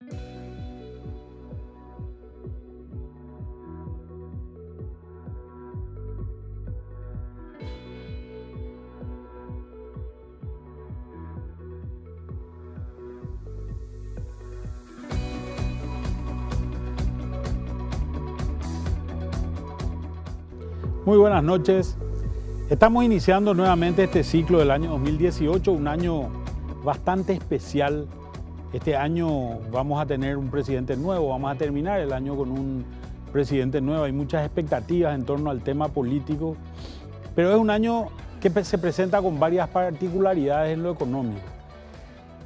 Muy buenas noches. Estamos iniciando nuevamente este ciclo del año 2018, un año bastante especial. Este año vamos a tener un presidente nuevo, vamos a terminar el año con un presidente nuevo. Hay muchas expectativas en torno al tema político, pero es un año que se presenta con varias particularidades en lo económico.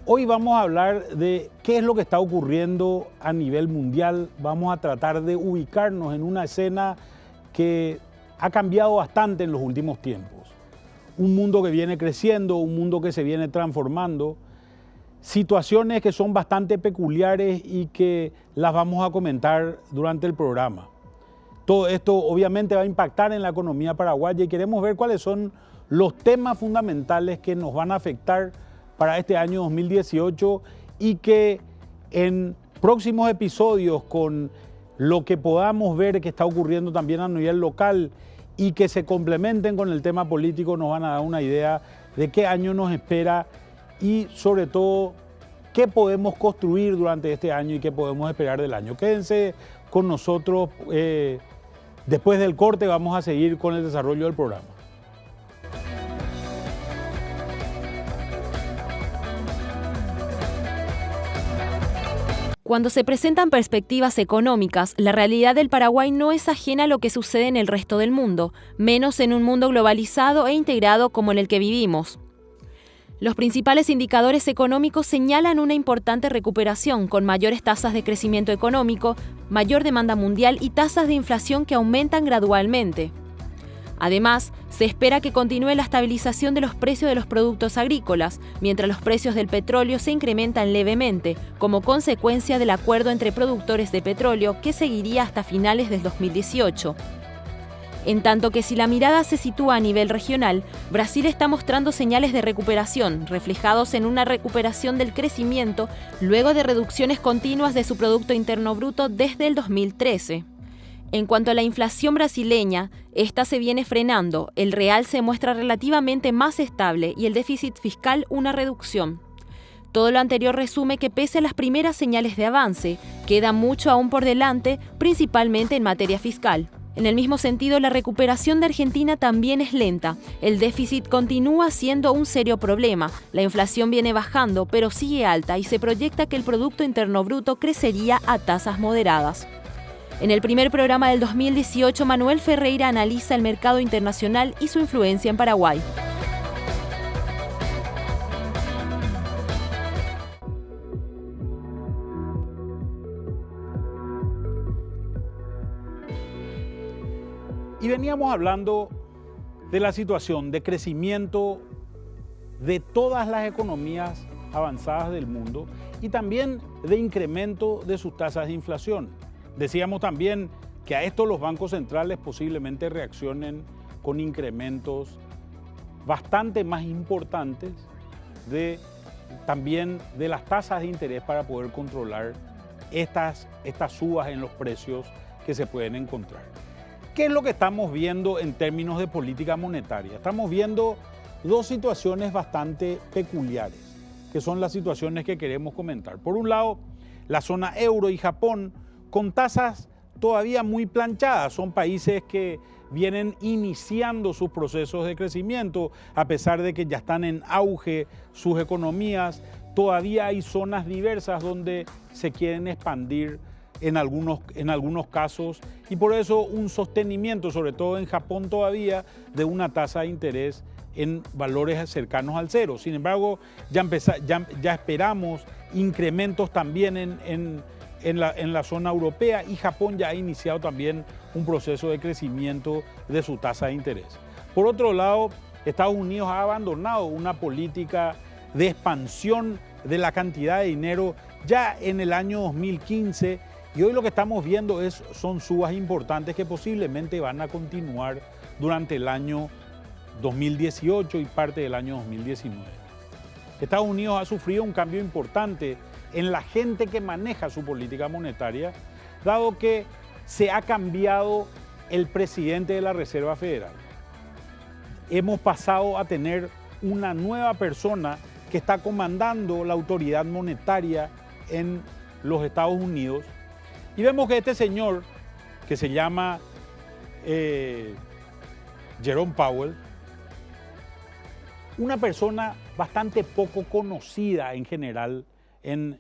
Hoy vamos a hablar de qué es lo que está ocurriendo a nivel mundial. Vamos a tratar de ubicarnos en una escena que ha cambiado bastante en los últimos tiempos. Un mundo que viene creciendo, un mundo que se viene transformando, situaciones que son bastante peculiares y que las vamos a comentar durante el programa. Todo esto obviamente va a impactar en la economía paraguaya y queremos ver cuáles son los temas fundamentales que nos van a afectar para este año 2018 y que en próximos episodios, con lo que podamos ver que está ocurriendo también a nivel local y que se complementen con el tema político, nos van a dar una idea de qué año nos espera y sobre todo qué podemos construir durante este año y qué podemos esperar del año. Quédense con nosotros. Después del corte vamos a seguir con el desarrollo del programa. Cuando se presentan perspectivas económicas, la realidad del Paraguay no es ajena a lo que sucede en el resto del mundo, menos en un mundo globalizado e integrado como en el que vivimos. Los principales indicadores económicos señalan una importante recuperación, con mayores tasas de crecimiento económico, mayor demanda mundial y tasas de inflación que aumentan gradualmente. Además, se espera que continúe la estabilización de los precios de los productos agrícolas, mientras los precios del petróleo se incrementan levemente, como consecuencia del acuerdo entre productores de petróleo que seguiría hasta finales del 2018. En tanto que si la mirada se sitúa a nivel regional, Brasil está mostrando señales de recuperación, reflejados en una recuperación del crecimiento luego de reducciones continuas de su Producto Interno Bruto desde el 2013. En cuanto a la inflación brasileña, esta se viene frenando, el real se muestra relativamente más estable y el déficit fiscal una reducción. Todo lo anterior resume que pese a las primeras señales de avance, queda mucho aún por delante, principalmente en materia fiscal. En el mismo sentido, la recuperación de Argentina también es lenta. El déficit continúa siendo un serio problema. La inflación viene bajando, pero sigue alta y se proyecta que el Producto Interno Bruto crecería a tasas moderadas. En el primer programa del 2018, Manuel Ferreira analiza el mercado internacional y su influencia en Paraguay. Y veníamos hablando de la situación de crecimiento de todas las economías avanzadas del mundo y también de incremento de sus tasas de inflación. Decíamos también que a esto los bancos centrales posiblemente reaccionen con incrementos bastante más importantes también de las tasas de interés para poder controlar estas subas en los precios que se pueden encontrar. ¿Qué es lo que estamos viendo en términos de política monetaria? Estamos viendo dos situaciones bastante peculiares, que son las situaciones que queremos comentar. Por un lado, la zona euro y Japón, con tasas todavía muy planchadas. Son países que vienen iniciando sus procesos de crecimiento, a pesar de que ya están en auge sus economías. Todavía hay zonas diversas donde se quieren expandir en algunos casos, y por eso un sostenimiento, sobre todo en Japón todavía, de una tasa de interés en valores cercanos al cero. Sin embargo, ya esperamos incrementos también en la zona europea, y Japón ya ha iniciado también un proceso de crecimiento de su tasa de interés. Por otro lado, Estados Unidos ha abandonado una política de expansión de la cantidad de dinero ya en el año 2015, y hoy lo que estamos viendo son subas importantes que posiblemente van a continuar durante el año 2018 y parte del año 2019. Estados Unidos ha sufrido un cambio importante en la gente que maneja su política monetaria, dado que se ha cambiado el presidente de la Reserva Federal. Hemos pasado a tener una nueva persona que está comandando la autoridad monetaria en los Estados Unidos. Y vemos que este señor, que se llama Jerome Powell, una persona bastante poco conocida en general en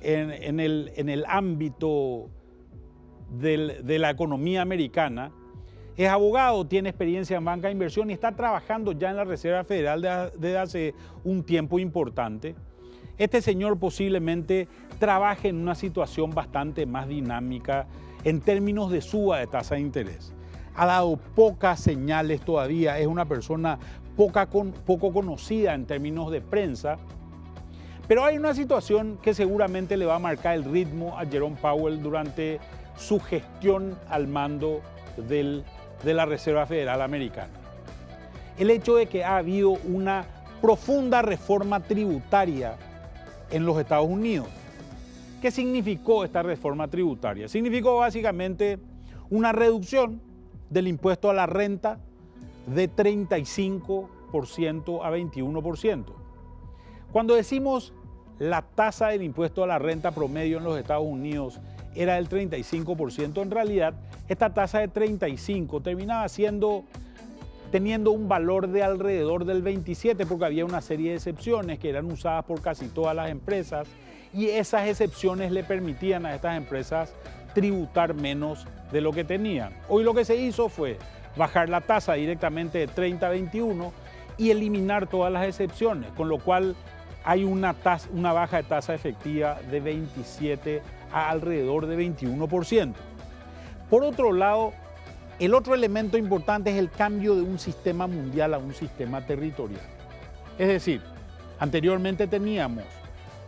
el ámbito de la economía americana, es abogado, tiene experiencia en banca de inversión y está trabajando ya en la Reserva Federal desde hace un tiempo importante. Este señor posiblemente trabaje en una situación bastante más dinámica en términos de suba de tasa de interés. Ha dado pocas señales todavía, es una persona poco conocida en términos de prensa, pero hay una situación que seguramente le va a marcar el ritmo a Jerome Powell durante su gestión al mando de la Reserva Federal Americana. El hecho de que ha habido una profunda reforma tributaria en los Estados Unidos. ¿Qué significó esta reforma tributaria? Significó básicamente una reducción del impuesto a la renta de 35% a 21%. Cuando decimos la tasa del impuesto a la renta promedio en los Estados Unidos era del 35%, en realidad esta tasa de 35 terminaba teniendo un valor de alrededor del 27 porque había una serie de excepciones que eran usadas por casi todas las empresas y esas excepciones le permitían a estas empresas tributar menos de lo que tenían. Hoy lo que se hizo fue bajar la tasa directamente de 30 a 21 y eliminar todas las excepciones, con lo cual hay una baja de tasa efectiva de 27 a alrededor de 21%. Por otro lado, el otro elemento importante es el cambio de un sistema mundial a un sistema territorial. Es decir, anteriormente teníamos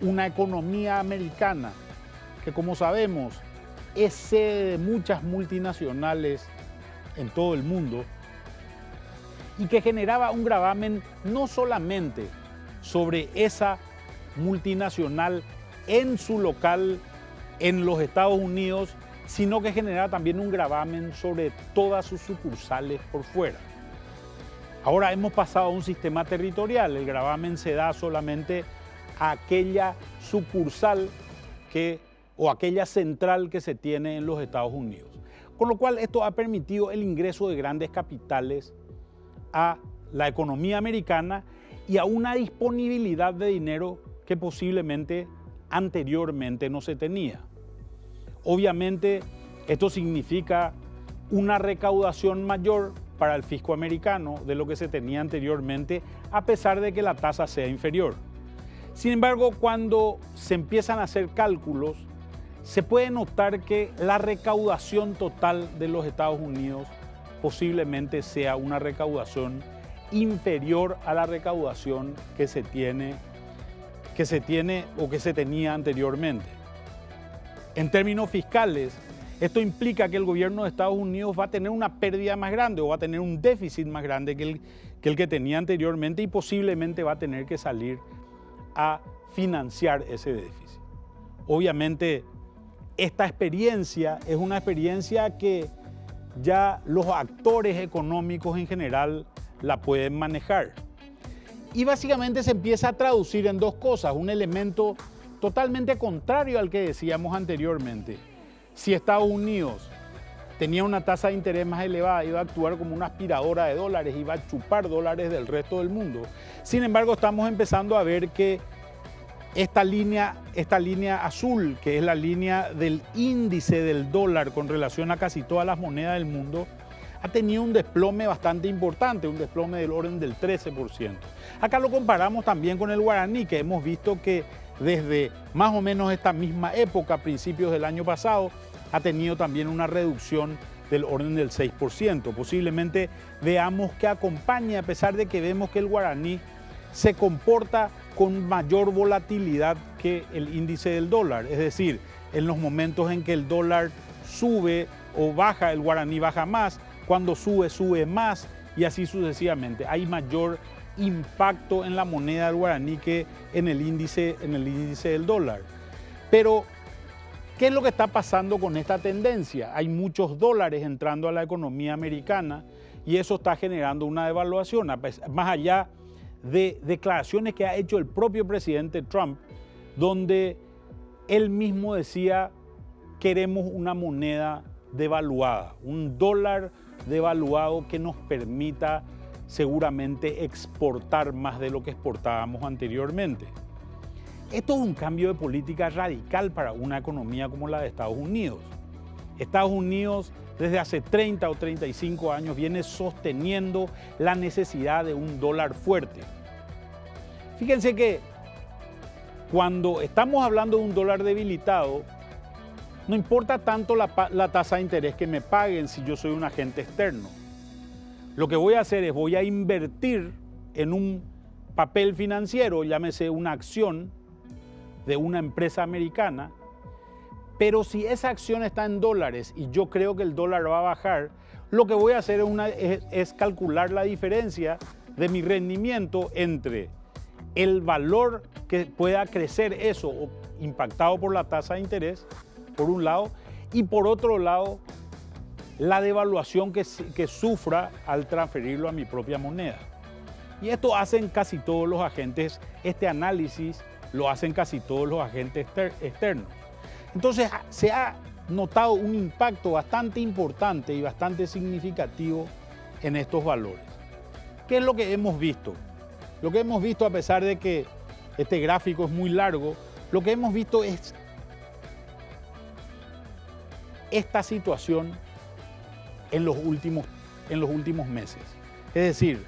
una economía americana que, como sabemos, es sede de muchas multinacionales en todo el mundo y que generaba un gravamen no solamente sobre esa multinacional en su local en los Estados Unidos, sino que generaba también un gravamen sobre todas sus sucursales por fuera. Ahora hemos pasado a un sistema territorial, el gravamen se da solamente a aquella sucursal o aquella central que se tiene en los Estados Unidos. Con lo cual esto ha permitido el ingreso de grandes capitales a la economía americana y a una disponibilidad de dinero que posiblemente anteriormente no se tenía. Obviamente esto significa una recaudación mayor para el fisco americano de lo que se tenía anteriormente, a pesar de que la tasa sea inferior. Sin embargo, cuando se empiezan a hacer cálculos, se puede notar que la recaudación total de los Estados Unidos posiblemente sea una recaudación inferior a la recaudación que se tiene o que se tenía anteriormente. En términos fiscales, esto implica que el gobierno de Estados Unidos va a tener una pérdida más grande o va a tener un déficit más grande que el que tenía anteriormente y posiblemente va a tener que salir a financiar ese déficit. Obviamente, esta experiencia es una experiencia que ya los actores económicos en general la pueden manejar. Y básicamente se empieza a traducir en dos cosas, un elemento totalmente contrario al que decíamos anteriormente. Si Estados Unidos tenía una tasa de interés más elevada, iba a actuar como una aspiradora de dólares, iba a chupar dólares del resto del mundo. Sin embargo, estamos empezando a ver que esta línea azul, que es la línea del índice del dólar con relación a casi todas las monedas del mundo, ha tenido un desplome bastante importante, un desplome del orden del 13%. Acá lo comparamos también con el guaraní, que hemos visto que desde más o menos esta misma época, principios del año pasado, ha tenido también una reducción del orden del 6%. Posiblemente veamos que acompaña, a pesar de que vemos que el guaraní se comporta con mayor volatilidad que el índice del dólar. Es decir, en los momentos en que el dólar sube o baja, el guaraní baja más, cuando sube, sube más y así sucesivamente. Hay mayor impacto en la moneda del guaraní que en el índice del dólar. Pero, ¿qué es lo que está pasando con esta tendencia? Hay muchos dólares entrando a la economía americana y eso está generando una devaluación, más allá de declaraciones que ha hecho el propio presidente Trump, donde él mismo decía: queremos una moneda devaluada, un dólar devaluado que nos permita seguramente exportar más de lo que exportábamos anteriormente. Esto es un cambio de política radical para una economía como la de Estados Unidos. Estados Unidos desde hace 30 o 35 años viene sosteniendo la necesidad de un dólar fuerte. Fíjense que cuando estamos hablando de un dólar debilitado, no importa tanto la tasa de interés que me paguen si yo soy un agente externo. Lo que voy a hacer es voy a invertir en un papel financiero, llámese una acción de una empresa americana, pero si esa acción está en dólares y yo creo que el dólar va a bajar, lo que voy a hacer es calcular la diferencia de mi rendimiento entre el valor que pueda crecer eso impactado por la tasa de interés, por un lado, y por otro lado, la devaluación que sufra al transferirlo a mi propia moneda. Y esto hacen casi todos los agentes, este análisis lo hacen casi todos los agentes externos. Entonces se ha notado un impacto bastante importante y bastante significativo en estos valores. ¿Qué es lo que hemos visto? Lo que hemos visto, a pesar de que este gráfico es muy largo, lo que hemos visto es esta situación en los últimos meses. Es decir,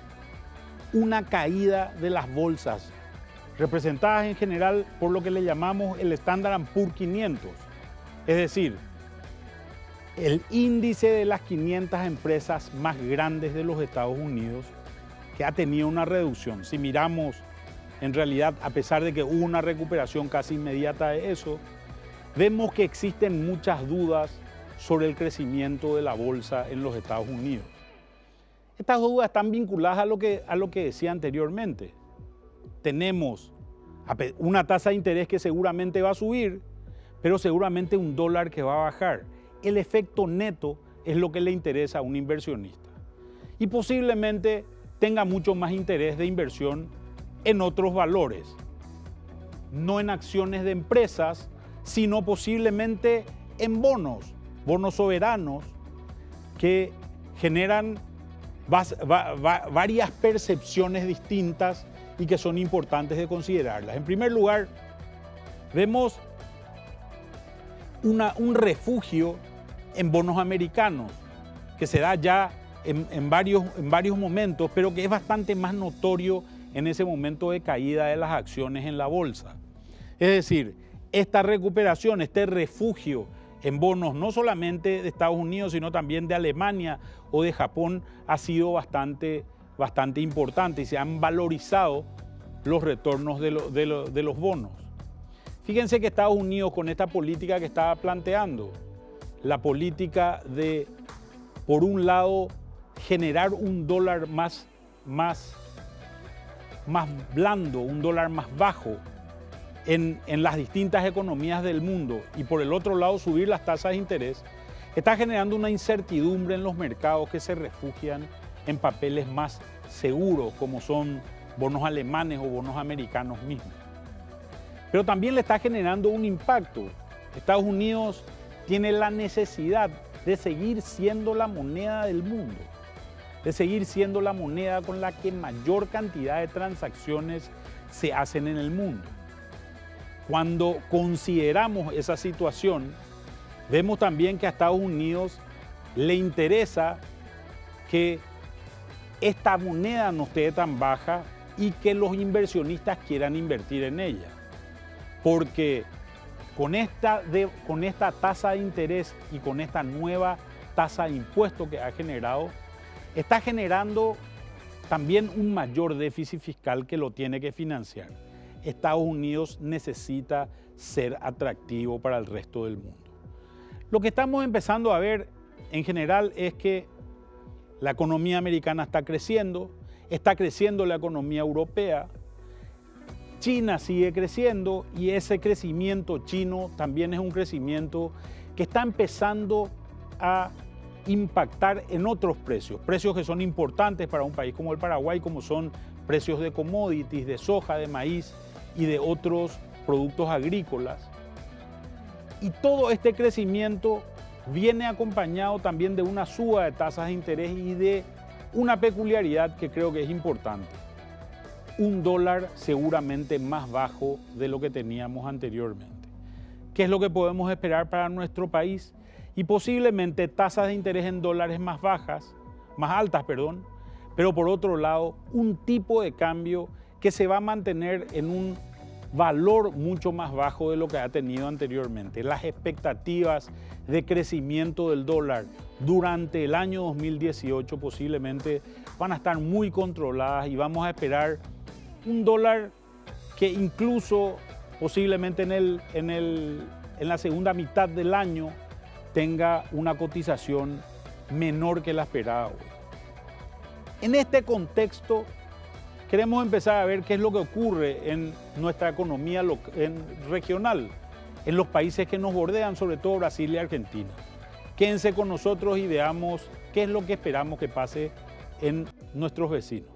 una caída de las bolsas, representadas en general por lo que le llamamos el Standard & Poor's 500. Es decir, el índice de las 500 empresas más grandes de los Estados Unidos, que ha tenido una reducción. Si miramos, en realidad, a pesar de que hubo una recuperación casi inmediata de eso, vemos que existen muchas dudas sobre el crecimiento de la bolsa en los Estados Unidos. Estas dudas están vinculadas a lo que decía anteriormente. Tenemos una tasa de interés que seguramente va a subir, pero seguramente un dólar que va a bajar. El efecto neto es lo que le interesa a un inversionista. Y posiblemente tenga mucho más interés de inversión en otros valores, no en acciones de empresas, sino posiblemente en bonos soberanos que generan varias percepciones distintas y que son importantes de considerarlas. En primer lugar, vemos un refugio en bonos americanos que se da ya en varios momentos, pero que es bastante más notorio en ese momento de caída de las acciones en la bolsa. Es decir, esta recuperación, este refugio en bonos no solamente de Estados Unidos, sino también de Alemania o de Japón, ha sido bastante importante y se han valorizado los retornos de los bonos. Fíjense que Estados Unidos, con esta política que estaba planteando, la política de, por un lado, generar un dólar más blando, un dólar más bajo en las distintas economías del mundo, y por el otro lado subir las tasas de interés, está generando una incertidumbre en los mercados que se refugian en papeles más seguros, como son bonos alemanes o bonos americanos mismos. Pero también le está generando un impacto. Estados Unidos tiene la necesidad de seguir siendo la moneda del mundo, de seguir siendo la moneda con la que mayor cantidad de transacciones se hacen en el mundo. Cuando consideramos esa situación, vemos también que a Estados Unidos le interesa que esta moneda no esté tan baja y que los inversionistas quieran invertir en ella. Porque con esta tasa de interés y con esta nueva tasa de impuesto que ha generado, está generando también un mayor déficit fiscal que lo tiene que financiar. Estados Unidos necesita ser atractivo para el resto del mundo. Lo que estamos empezando a ver en general es que la economía americana está creciendo la economía europea, China sigue creciendo y ese crecimiento chino también es un crecimiento que está empezando a impactar en otros precios que son importantes para un país como el Paraguay, como son precios de commodities, de soja, de maíz y de otros productos agrícolas. Y todo este crecimiento viene acompañado también de una suba de tasas de interés y de una peculiaridad que creo que es importante. Un dólar seguramente más bajo de lo que teníamos anteriormente. ¿Qué es lo que podemos esperar para nuestro país? Y posiblemente tasas de interés en dólares más altas, pero por otro lado, un tipo de cambio que se va a mantener en un valor mucho más bajo de lo que ha tenido anteriormente. Las expectativas de crecimiento del dólar durante el año 2018 posiblemente van a estar muy controladas y vamos a esperar un dólar que incluso posiblemente en la segunda mitad del año tenga una cotización menor que la esperada hoy. En este contexto, queremos empezar a ver qué es lo que ocurre en nuestra economía regional, en los países que nos bordean, sobre todo Brasil y Argentina. Quédense con nosotros y veamos qué es lo que esperamos que pase en nuestros vecinos.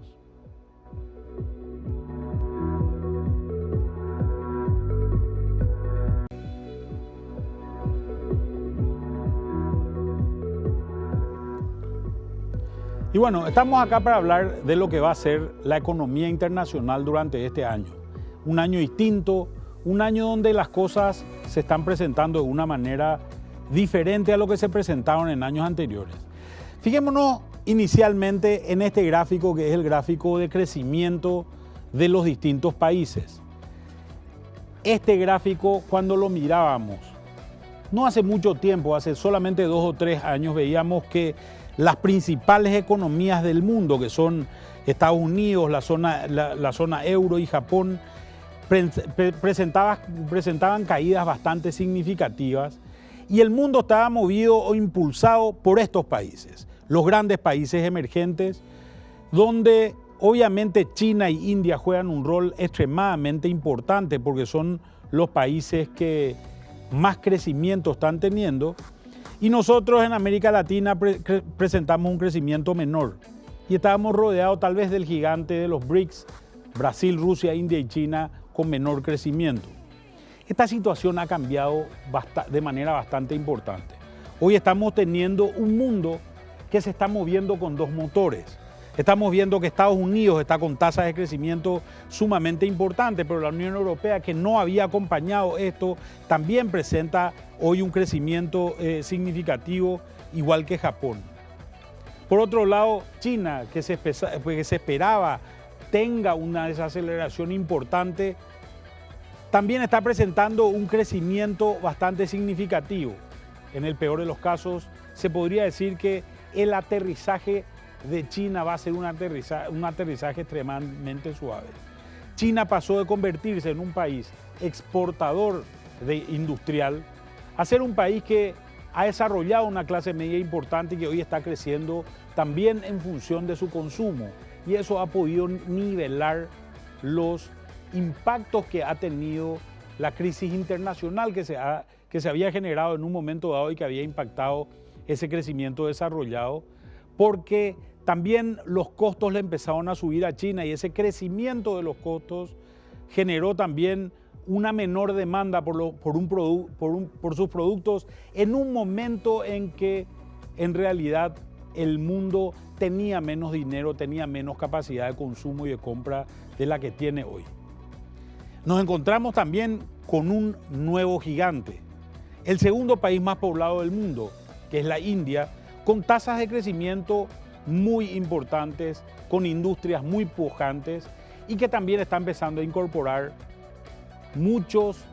Y bueno, estamos acá para hablar de lo que va a ser la economía internacional durante este año. Un año distinto, un año donde las cosas se están presentando de una manera diferente a lo que se presentaron en años anteriores. Fijémonos inicialmente en este gráfico, que es el gráfico de crecimiento de los distintos países. Este gráfico, cuando lo mirábamos, no hace mucho tiempo, hace solamente 2 o 3 años, veíamos que las principales economías del mundo, que son Estados Unidos, la zona euro y Japón, presentaban caídas bastante significativas y el mundo estaba movido o impulsado por estos países, los grandes países emergentes, donde obviamente China y India juegan un rol extremadamente importante porque son los países que más crecimiento están teniendo. Y nosotros en América Latina presentamos un crecimiento menor y estábamos rodeados tal vez del gigante de los BRICS, Brasil, Rusia, India y China, con menor crecimiento. Esta situación ha cambiado de manera bastante importante. Hoy estamos teniendo un mundo que se está moviendo con 2 motores. Estamos viendo que Estados Unidos está con tasas de crecimiento sumamente importantes, pero la Unión Europea, que no había acompañado esto, también presenta hoy un crecimiento significativo, igual que Japón. Por otro lado, China, que se esperaba tenga una desaceleración importante, también está presentando un crecimiento bastante significativo. En el peor de los casos, se podría decir que el aterrizaje de China va a ser un aterrizaje extremadamente suave. China pasó de convertirse en un país exportador industrial a ser un país que ha desarrollado una clase media importante y que hoy está creciendo también en función de su consumo. Y eso ha podido nivelar los impactos que ha tenido la crisis internacional que se había generado en un momento dado y que había impactado ese crecimiento desarrollado, porque también los costos le empezaron a subir a China y ese crecimiento de los costos generó también una menor demanda por sus productos en un momento en que en realidad el mundo tenía menos dinero, tenía menos capacidad de consumo y de compra de la que tiene hoy. Nos encontramos también con un nuevo gigante, el segundo país más poblado del mundo, que es la India, con tasas de crecimiento muy importantes, con industrias muy pujantes y que también está empezando a incorporar muchas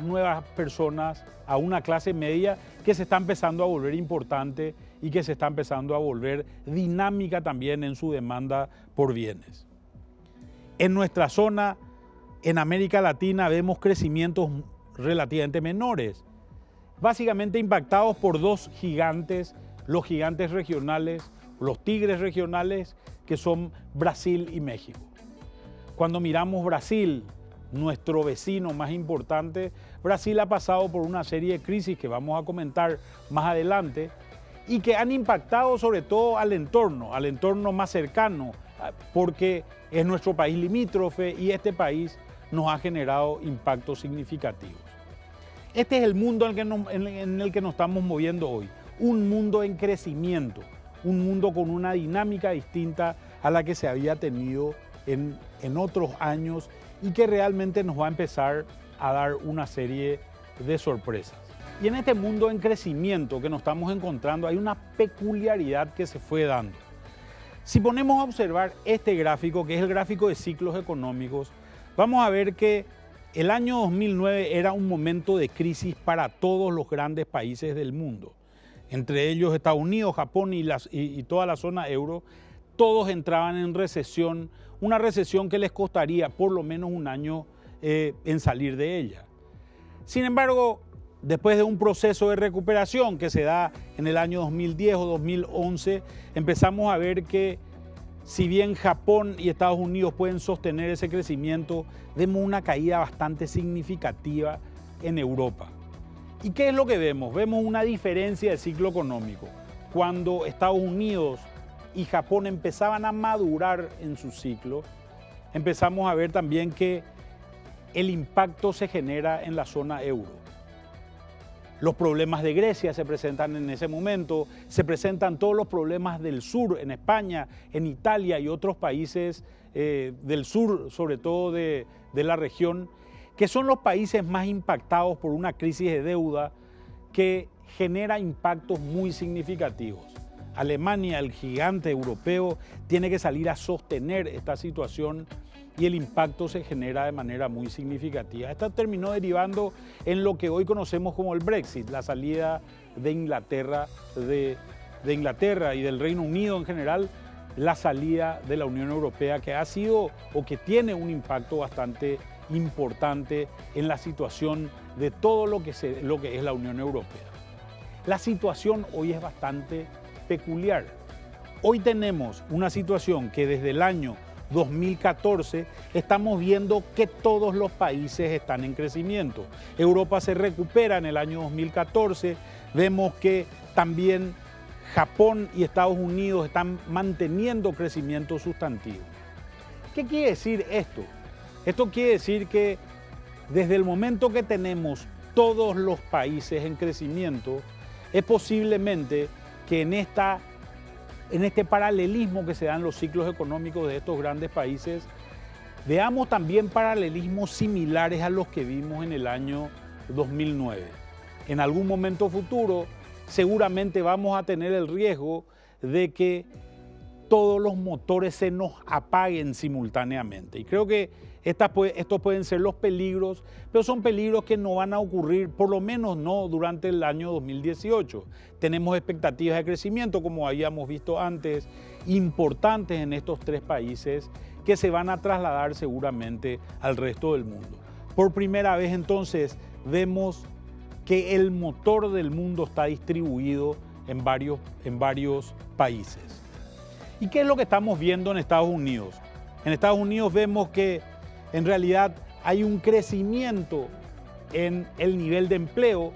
nuevas personas a una clase media que se está empezando a volver importante y que se está empezando a volver dinámica también en su demanda por bienes. En nuestra zona, en América Latina, vemos crecimientos relativamente menores, básicamente impactados por 2 gigantes, los gigantes regionales, los tigres regionales, que son Brasil y México. Cuando miramos Brasil, nuestro vecino más importante, Brasil ha pasado por una serie de crisis que vamos a comentar más adelante y que han impactado sobre todo al entorno más cercano, porque es nuestro país limítrofe y este país nos ha generado impactos significativos. Este es el mundo en el que nos estamos moviendo hoy, un mundo en crecimiento, un mundo con una dinámica distinta a la que se había tenido en otros años y que realmente nos va a empezar a dar una serie de sorpresas. Y en este mundo en crecimiento que nos estamos encontrando hay una peculiaridad que se fue dando. Si ponemos a observar este gráfico, que es el gráfico de ciclos económicos, vamos a ver que el año 2009 era un momento de crisis para todos los grandes países del mundo, entre ellos Estados Unidos, Japón y toda la zona euro. Todos entraban en recesión, una recesión que les costaría por lo menos un año en salir de ella. Sin embargo, después de un proceso de recuperación que se da en el año 2010 o 2011, empezamos a ver que si bien Japón y Estados Unidos pueden sostener ese crecimiento, vemos una caída bastante significativa en Europa. ¿Y qué es lo que vemos? Vemos una diferencia de ciclo económico. Cuando Estados Unidos y Japón empezaban a madurar en su ciclo, empezamos a ver también que el impacto se genera en la zona euro. Los problemas de Grecia se presentan en ese momento, se presentan todos los problemas del sur, en España, en Italia y otros países del sur, sobre todo de la región, que son los países más impactados por una crisis de deuda que genera impactos muy significativos. Alemania, el gigante europeo, tiene que salir a sostener esta situación y el impacto se genera de manera muy significativa. Esto terminó derivando en lo que hoy conocemos como el Brexit, la salida de Inglaterra, de Inglaterra y del Reino Unido en general, la salida de la Unión Europea, que ha sido o que tiene un impacto bastante importante en la situación de todo lo que es la Unión Europea. La situación hoy es bastante peculiar. Hoy tenemos una situación que desde el año 2014 estamos viendo que todos los países están en crecimiento. Europa se recupera en el año 2014, vemos que también Japón y Estados Unidos están manteniendo crecimiento sustantivo. ¿Qué quiere decir esto? Esto quiere decir que desde el momento que tenemos todos los países en crecimiento, es posiblemente que en este paralelismo que se dan los ciclos económicos de estos grandes países, veamos también paralelismos similares a los que vimos en el año 2009. En algún momento futuro, seguramente vamos a tener el riesgo de que todos los motores se nos apaguen simultáneamente. Y creo que estos pueden ser los peligros, pero son peligros que no van a ocurrir, por lo menos no durante el año 2018. Tenemos expectativas de crecimiento, como habíamos visto antes, importantes en estos tres países que se van a trasladar seguramente al resto del mundo. Por primera vez entonces vemos que el motor del mundo está distribuido en varios países. ¿Y qué es lo que estamos viendo en Estados Unidos? En Estados Unidos vemos que en realidad hay un crecimiento en el nivel de empleo,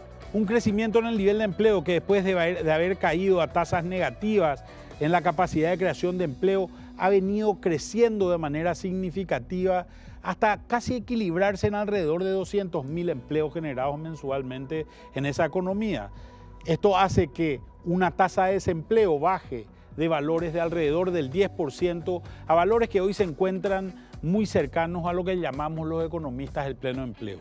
que después de haber caído a tasas negativas en la capacidad de creación de empleo, ha venido creciendo de manera significativa hasta casi equilibrarse en alrededor de 200.000 empleos generados mensualmente en esa economía. Esto hace que una tasa de desempleo baje de valores de alrededor del 10% a valores que hoy se encuentran muy cercanos a lo que llamamos los economistas el pleno empleo.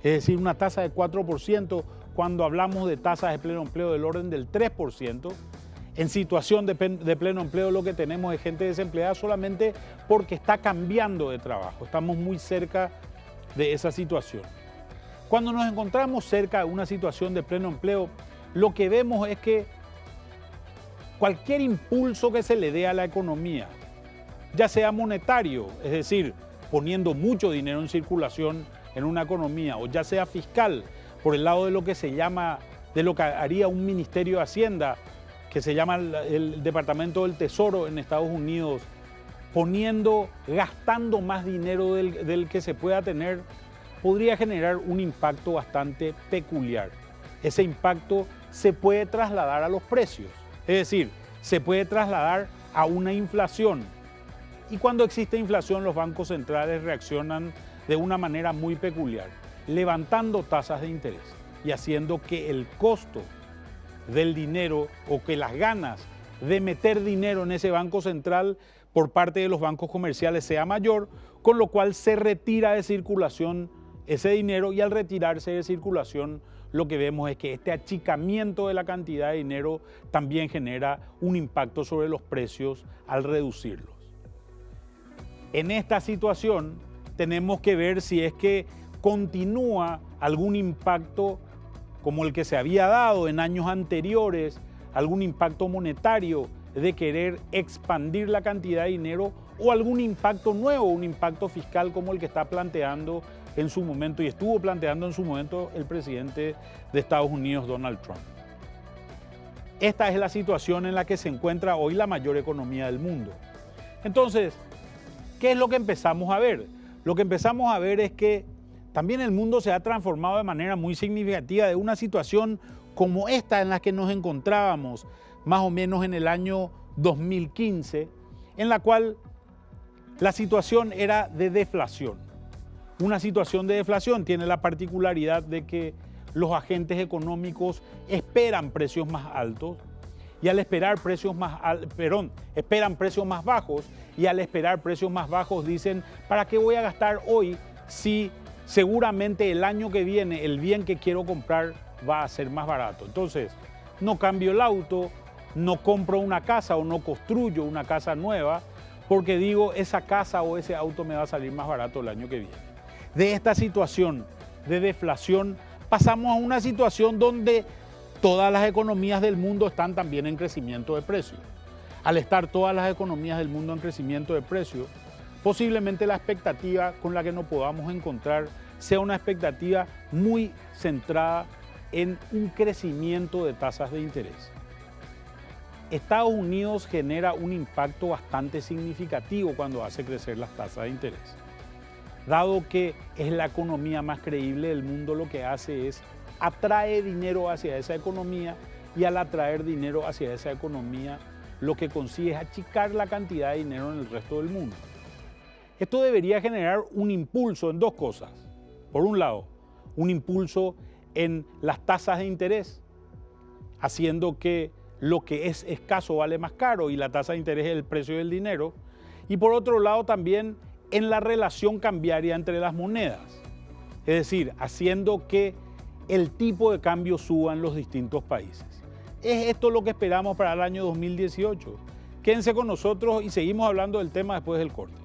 Es decir, una tasa de 4%, cuando hablamos de tasas de pleno empleo del orden del 3%, en situación de pleno empleo lo que tenemos es gente desempleada solamente porque está cambiando de trabajo. Estamos muy cerca de esa situación. Cuando nos encontramos cerca de una situación de pleno empleo, lo que vemos es que cualquier impulso que se le dé a la economía, ya sea monetario, es decir, poniendo mucho dinero en circulación en una economía, o ya sea fiscal, por el lado de lo que se llama, de lo que haría un Ministerio de Hacienda, que se llama el Departamento del Tesoro en Estados Unidos, gastando más dinero del que se pueda tener, podría generar un impacto bastante peculiar. Ese impacto se puede trasladar a los precios, es decir, se puede trasladar a una inflación. Y cuando existe inflación, los bancos centrales reaccionan de una manera muy peculiar, levantando tasas de interés y haciendo que el costo del dinero o que las ganas de meter dinero en ese banco central por parte de los bancos comerciales sea mayor, con lo cual se retira de circulación ese dinero, y al retirarse de circulación lo que vemos es que este achicamiento de la cantidad de dinero también genera un impacto sobre los precios al reducirlos. En esta situación tenemos que ver si es que continúa algún impacto como el que se había dado en años anteriores, algún impacto monetario de querer expandir la cantidad de dinero, o algún impacto nuevo, un impacto fiscal como el que está planteando en su momento y estuvo planteando en su momento el presidente de Estados Unidos, Donald Trump. Esta es la situación en la que se encuentra hoy la mayor economía del mundo. Entonces, ¿qué es lo que empezamos a ver? Lo que empezamos a ver es que también el mundo se ha transformado de manera muy significativa de una situación como esta en la que nos encontrábamos más o menos en el año 2015, en la cual la situación era de deflación. Una situación de deflación tiene la particularidad de que los agentes económicos esperan precios más altos, y al esperar esperan precios más bajos, y al esperar precios más bajos dicen, ¿para qué voy a gastar hoy si seguramente el año que viene el bien que quiero comprar va a ser más barato? Entonces, no cambio el auto, no compro una casa o no construyo una casa nueva, porque digo, esa casa o ese auto me va a salir más barato el año que viene. De esta situación de deflación pasamos a una situación donde todas las economías del mundo están también en crecimiento de precios. Al estar todas las economías del mundo en crecimiento de precios, posiblemente la expectativa con la que nos podamos encontrar sea una expectativa muy centrada en un crecimiento de tasas de interés. Estados Unidos genera un impacto bastante significativo cuando hace crecer las tasas de interés. Dado que es la economía más creíble del mundo, lo que hace es atrae dinero hacia esa economía, y al atraer dinero hacia esa economía, lo que consigue es achicar la cantidad de dinero en el resto del mundo. Esto debería generar un impulso en dos cosas. Por un lado, un impulso en las tasas de interés, haciendo que lo que es escaso vale más caro y la tasa de interés es el precio del dinero. Y por otro lado también en la relación cambiaria entre las monedas, es decir, haciendo que el tipo de cambio suba en los distintos países. ¿Es esto lo que esperamos para el año 2018? Quédense con nosotros y seguimos hablando del tema después del corte.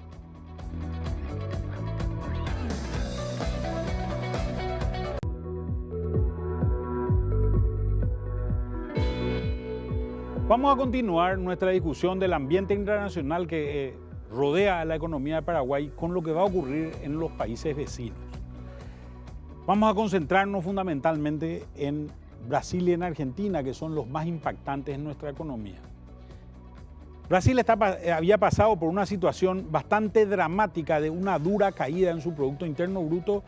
Vamos a continuar nuestra discusión del ambiente internacional que rodea a la economía de Paraguay con lo que va a ocurrir en los países vecinos. Vamos a concentrarnos fundamentalmente en Brasil y en Argentina, que son los más impactantes en nuestra economía. Brasil había pasado por una situación bastante dramática de una dura caída en su Producto Interno Bruto,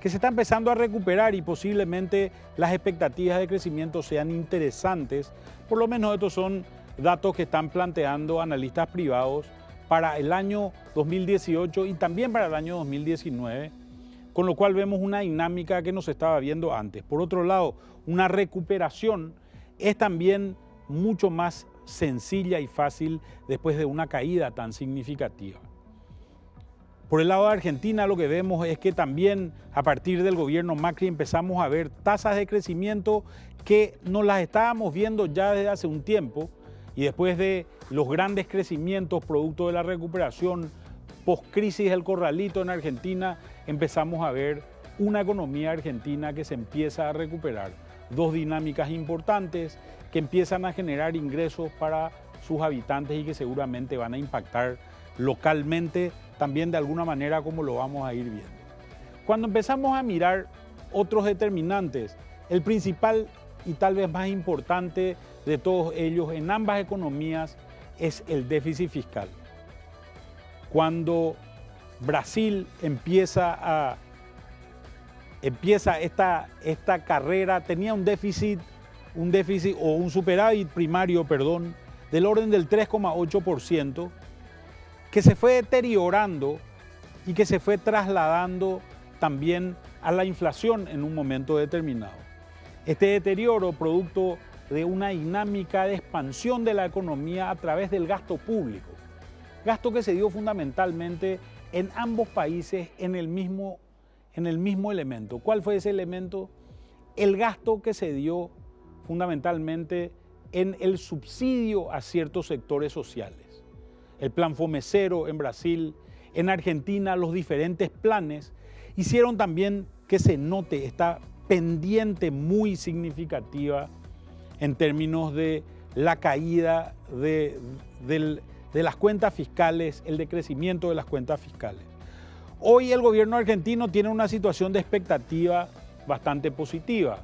que se está empezando a recuperar, y posiblemente las expectativas de crecimiento sean interesantes. Por lo menos estos son datos que están planteando analistas privados para el año 2018 y también para el año 2019, con lo cual vemos una dinámica que no se estaba viendo antes. Por otro lado, una recuperación es también mucho más sencilla y fácil después de una caída tan significativa. Por el lado de Argentina, lo que vemos es que también a partir del gobierno Macri empezamos a ver tasas de crecimiento que no las estábamos viendo ya desde hace un tiempo, y después de los grandes crecimientos producto de la recuperación post-crisis del corralito en Argentina, empezamos a ver una economía argentina que se empieza a recuperar. Dos dinámicas importantes que empiezan a generar ingresos para sus habitantes y que seguramente van a impactar localmente también de alguna manera, como lo vamos a ir viendo. Cuando empezamos a mirar otros determinantes, el principal y tal vez más importante de todos ellos en ambas economías es el déficit fiscal. cuando Brasil empieza esta carrera, tenía un déficit o un superávit primario, perdón, del orden del 3,8%, que se fue deteriorando y que se fue trasladando también a la inflación en un momento determinado. Este deterioro producto de una dinámica de expansión de la economía a través del gasto público, gasto que se dio fundamentalmente en ambos países en el mismo elemento. ¿Cuál fue ese elemento? El gasto que se dio fundamentalmente en el subsidio a ciertos sectores sociales. El plan Fomecero en Brasil, en Argentina los diferentes planes hicieron también que se note esta pendiente muy significativa en términos de la caída de las cuentas fiscales, el decrecimiento de las cuentas fiscales. Hoy el gobierno argentino tiene una situación de expectativa bastante positiva,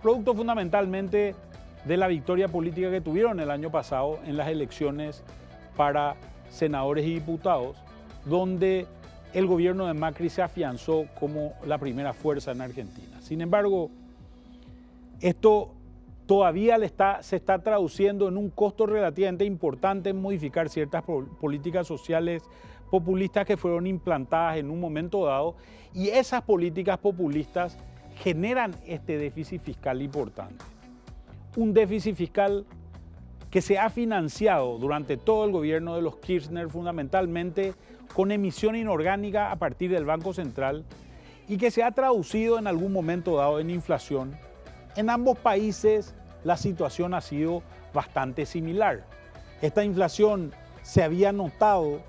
producto fundamentalmente de la victoria política que tuvieron el año pasado en las elecciones para senadores y diputados, donde el gobierno de Macri se afianzó como la primera fuerza en Argentina. Sin embargo, esto todavía se está traduciendo en un costo relativamente importante en modificar ciertas políticas sociales populistas que fueron implantadas en un momento dado, y esas políticas populistas generan este déficit fiscal importante. Un déficit fiscal que se ha financiado durante todo el gobierno de los Kirchner fundamentalmente con emisión inorgánica a partir del Banco Central y que se ha traducido en algún momento dado en inflación. En ambos países la situación ha sido bastante similar. Esta inflación se había notado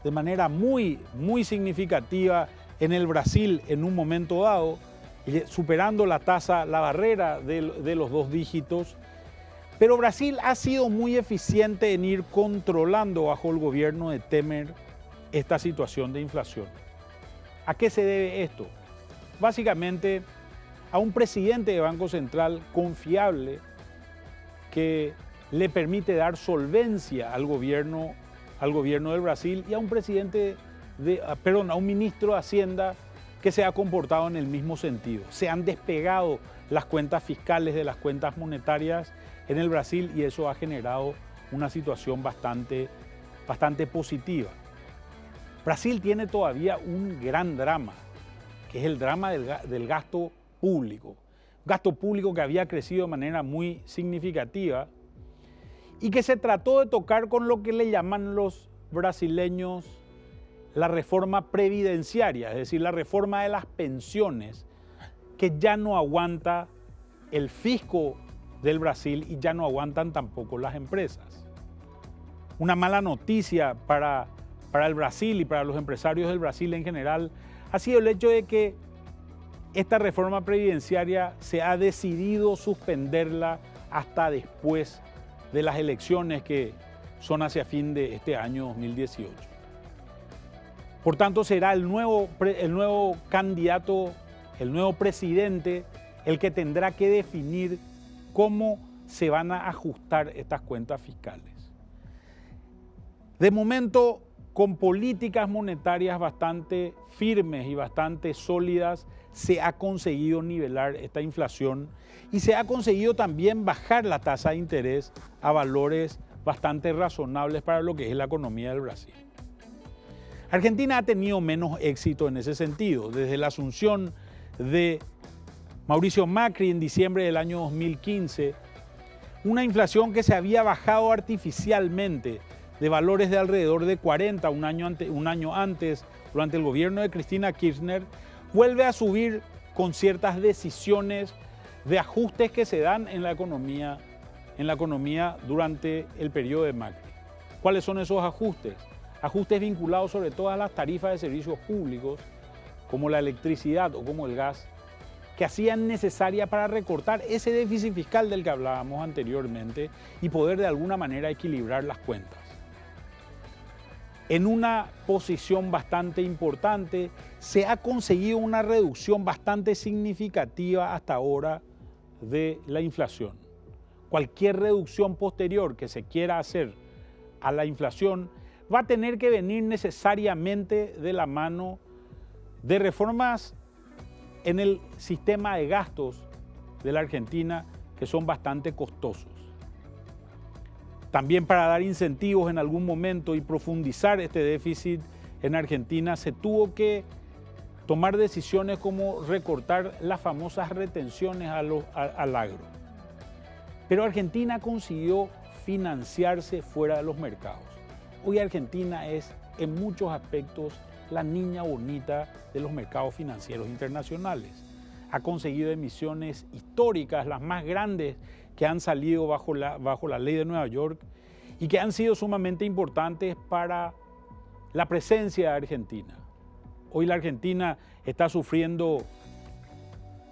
de manera muy significativa en el Brasil en un momento dado, superando la barrera de los 2 dígitos. Pero Brasil ha sido muy eficiente en ir controlando bajo el gobierno de Temer esta situación de inflación. ¿A qué se debe esto? Básicamente a un presidente de Banco Central confiable que le permite dar solvencia al gobierno del Brasil, y a a un ministro de Hacienda que se ha comportado en el mismo sentido. Se han despegado las cuentas fiscales de las cuentas monetarias en el Brasil y eso ha generado una situación bastante positiva. Brasil tiene todavía un gran drama, que es el drama del gasto público. Gasto público que había crecido de manera muy significativa y que se trató de tocar con lo que le llaman los brasileños la reforma previdenciaria, es decir, la reforma de las pensiones, que ya no aguanta el fisco del Brasil y ya no aguantan tampoco las empresas. Una mala noticia para el Brasil y para los empresarios del Brasil en general ha sido el hecho de que esta reforma previdenciaria se ha decidido suspenderla hasta después de las elecciones que son hacia fin de este año 2018. Por tanto, será el nuevo candidato, el nuevo presidente, el que tendrá que definir cómo se van a ajustar estas cuentas fiscales. De momento, con políticas monetarias bastante firmes y bastante sólidas, se ha conseguido nivelar esta inflación y se ha conseguido también bajar la tasa de interés a valores bastante razonables para lo que es la economía del Brasil. Argentina ha tenido menos éxito en ese sentido. Desde la asunción de Mauricio Macri en diciembre del año 2015, una inflación que se había bajado artificialmente de valores de alrededor de 40 un año antes, durante el gobierno de Cristina Kirchner, vuelve a subir con ciertas decisiones de ajustes que se dan en la economía durante el periodo de Macri. ¿Cuáles son esos ajustes? Ajustes vinculados sobre todo a las tarifas de servicios públicos, como la electricidad o como el gas, que hacían necesaria para recortar ese déficit fiscal del que hablábamos anteriormente y poder de alguna manera equilibrar las cuentas. En una posición bastante importante, se ha conseguido una reducción bastante significativa hasta ahora de la inflación. Cualquier reducción posterior que se quiera hacer a la inflación va a tener que venir necesariamente de la mano de reformas en el sistema de gastos de la Argentina que son bastante costosos. También para dar incentivos en algún momento y profundizar este déficit en Argentina se tuvo que tomar decisiones como recortar las famosas retenciones al agro. Pero Argentina consiguió financiarse fuera de los mercados. Hoy Argentina es en muchos aspectos la niña bonita de los mercados financieros internacionales. Ha conseguido emisiones históricas, las más grandes que han salido bajo la ley de Nueva York y que han sido sumamente importantes para la presencia de Argentina. Hoy la Argentina está sufriendo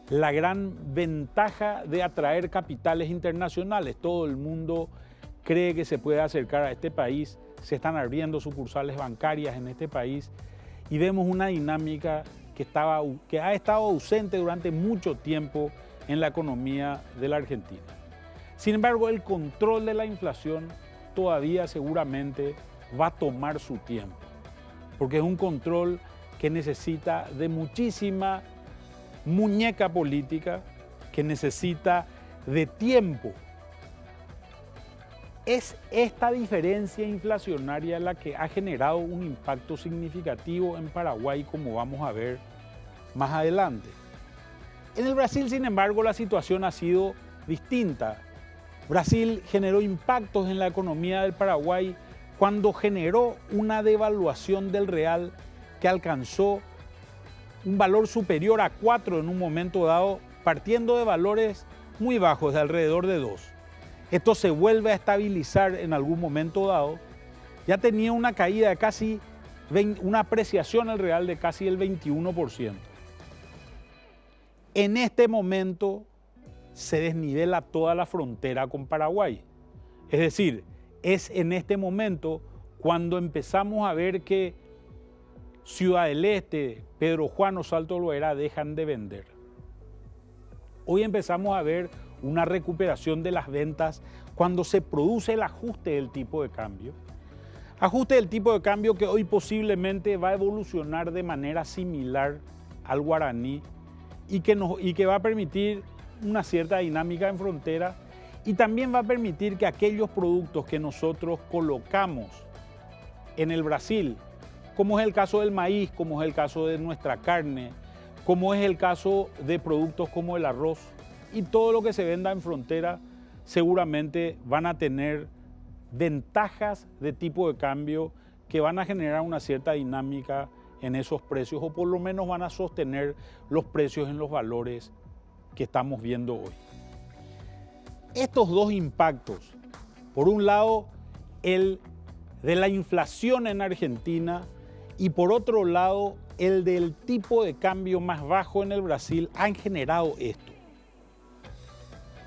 la gran ventaja de atraer capitales internacionales. Todo el mundo cree que se puede acercar a este país, se están abriendo sucursales bancarias en este país y vemos una dinámica que ha estado ausente durante mucho tiempo en la economía de la Argentina. Sin embargo, el control de la inflación todavía seguramente va a tomar su tiempo, porque es un control que necesita de muchísima muñeca política, que necesita de tiempo. Es esta diferencia inflacionaria la que ha generado un impacto significativo en Paraguay, como vamos a ver más adelante. En el Brasil, sin embargo, la situación ha sido distinta. Brasil generó impactos en la economía del Paraguay cuando generó una devaluación del real que alcanzó un valor superior a 4 en un momento dado, partiendo de valores muy bajos, de alrededor de 2. Esto se vuelve a estabilizar en algún momento dado. Ya tenía una caída de casi, una apreciación el real de casi el 21%. En este momento se desnivela toda la frontera con Paraguay. Es decir, es en este momento cuando empezamos a ver que Ciudad del Este, Pedro Juan o Salto Loera dejan de vender. Hoy empezamos a ver una recuperación de las ventas cuando se produce el ajuste del tipo de cambio. Ajuste del tipo de cambio que hoy posiblemente va a evolucionar de manera similar al guaraní y que va a permitir una cierta dinámica en frontera y también va a permitir que aquellos productos que nosotros colocamos en el Brasil, como es el caso del maíz, como es el caso de nuestra carne, como es el caso de productos como el arroz y todo lo que se venda en frontera, seguramente van a tener ventajas de tipo de cambio que van a generar una cierta dinámica en esos precios o por lo menos van a sostener los precios en los valores que estamos viendo hoy. Estos dos impactos, por un lado el de la inflación en Argentina y por otro lado el del tipo de cambio más bajo en el Brasil, han generado esto: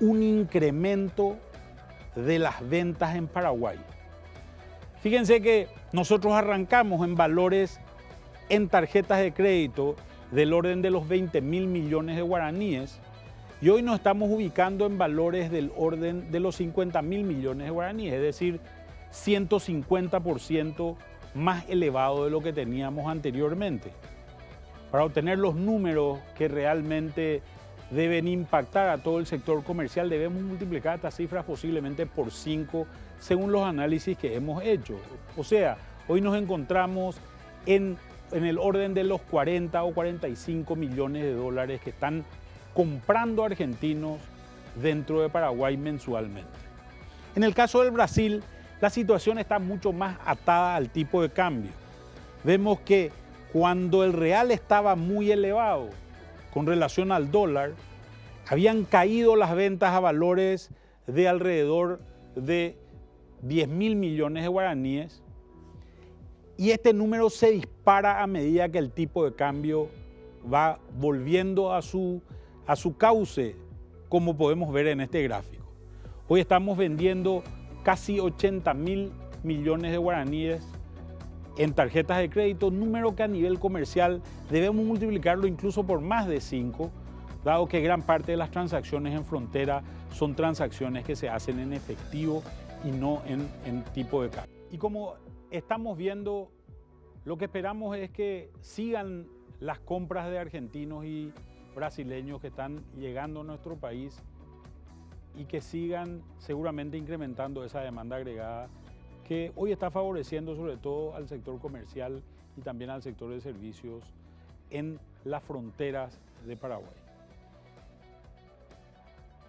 un incremento de las ventas en Paraguay. Fíjense que nosotros arrancamos en valores en tarjetas de crédito del orden de los 20.000 millones de guaraníes y hoy nos estamos ubicando en valores del orden de los 50.000 millones de guaraníes, es decir, 150% más elevado de lo que teníamos anteriormente. Para obtener los números que realmente deben impactar a todo el sector comercial, debemos multiplicar estas cifras posiblemente por 5 según los análisis que hemos hecho. O sea, hoy nos encontramos en el orden de los 40 o 45 millones de dólares que están comprando argentinos dentro de Paraguay mensualmente. En el caso del Brasil, la situación está mucho más atada al tipo de cambio. Vemos que cuando el real estaba muy elevado con relación al dólar, habían caído las ventas a valores de alrededor de 10.000 millones de guaraníes y este número se dispara a medida que el tipo de cambio va volviendo a su cauce, como podemos ver en este gráfico. Hoy estamos vendiendo casi 80.000 millones de guaraníes en tarjetas de crédito, número que a nivel comercial debemos multiplicarlo incluso por más de 5, dado que gran parte de las transacciones en frontera son transacciones que se hacen en efectivo y no en tipo de cambio. Y como estamos viendo, lo que esperamos es que sigan las compras de argentinos y brasileños que están llegando a nuestro país y que sigan seguramente incrementando esa demanda agregada que hoy está favoreciendo sobre todo al sector comercial y también al sector de servicios en las fronteras de Paraguay.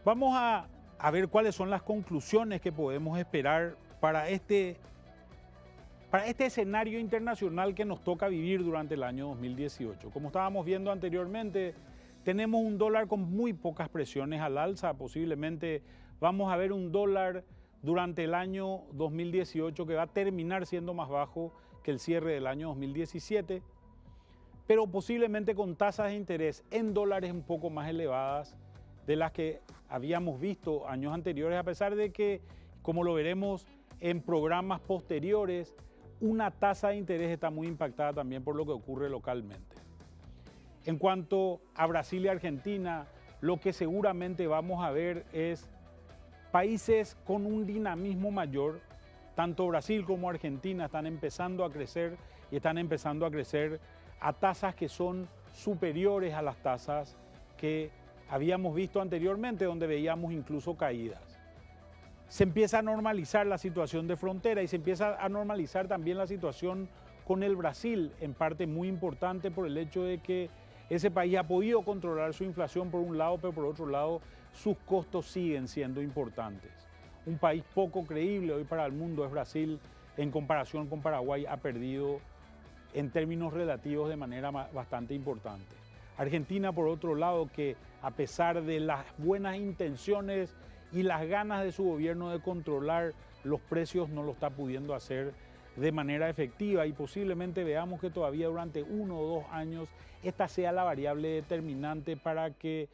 Vamos a ver cuáles son las conclusiones que podemos esperar para este escenario internacional que nos toca vivir durante el año 2018. Como estábamos viendo anteriormente, tenemos un dólar con muy pocas presiones al alza. Posiblemente vamos a ver un dólar durante el año 2018 que va a terminar siendo más bajo que el cierre del año 2017, pero posiblemente con tasas de interés en dólares un poco más elevadas de las que habíamos visto años anteriores, a pesar de que, como lo veremos en programas posteriores, una tasa de interés está muy impactada también por lo que ocurre localmente. En cuanto a Brasil y Argentina, lo que seguramente vamos a ver es países con un dinamismo mayor. Tanto Brasil como Argentina están empezando a crecer y están empezando a crecer a tasas que son superiores a las tasas que habíamos visto anteriormente, donde veíamos incluso caídas. Se empieza a normalizar la situación de frontera y se empieza a normalizar también la situación con el Brasil, en parte muy importante por el hecho de que ese país ha podido controlar su inflación por un lado, pero por otro lado sus costos siguen siendo importantes. Un país poco creíble hoy para el mundo es Brasil, en comparación con Paraguay ha perdido en términos relativos de manera bastante importante. Argentina, por otro lado, que a pesar de las buenas intenciones y las ganas de su gobierno de controlar los precios, no lo está pudiendo hacer de manera efectiva y posiblemente veamos que todavía durante 1 o 2 años esta sea la variable determinante para que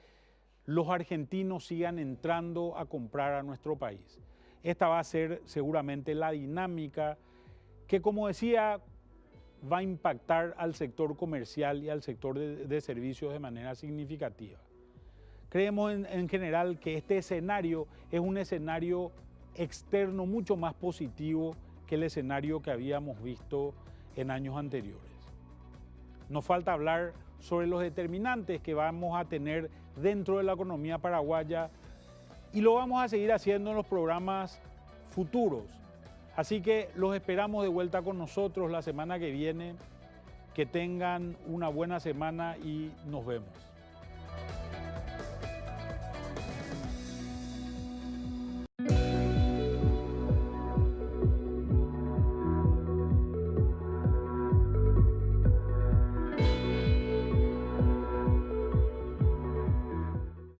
los argentinos sigan entrando a comprar a nuestro país. Esta va a ser seguramente la dinámica que, como decía, va a impactar al sector comercial y al sector de servicios de manera significativa. Creemos en general que este escenario es un escenario externo mucho más positivo que el escenario que habíamos visto en años anteriores. Nos falta hablar sobre los determinantes que vamos a tener dentro de la economía paraguaya y lo vamos a seguir haciendo en los programas futuros. Así que los esperamos de vuelta con nosotros la semana que viene. Que tengan una buena semana y nos vemos.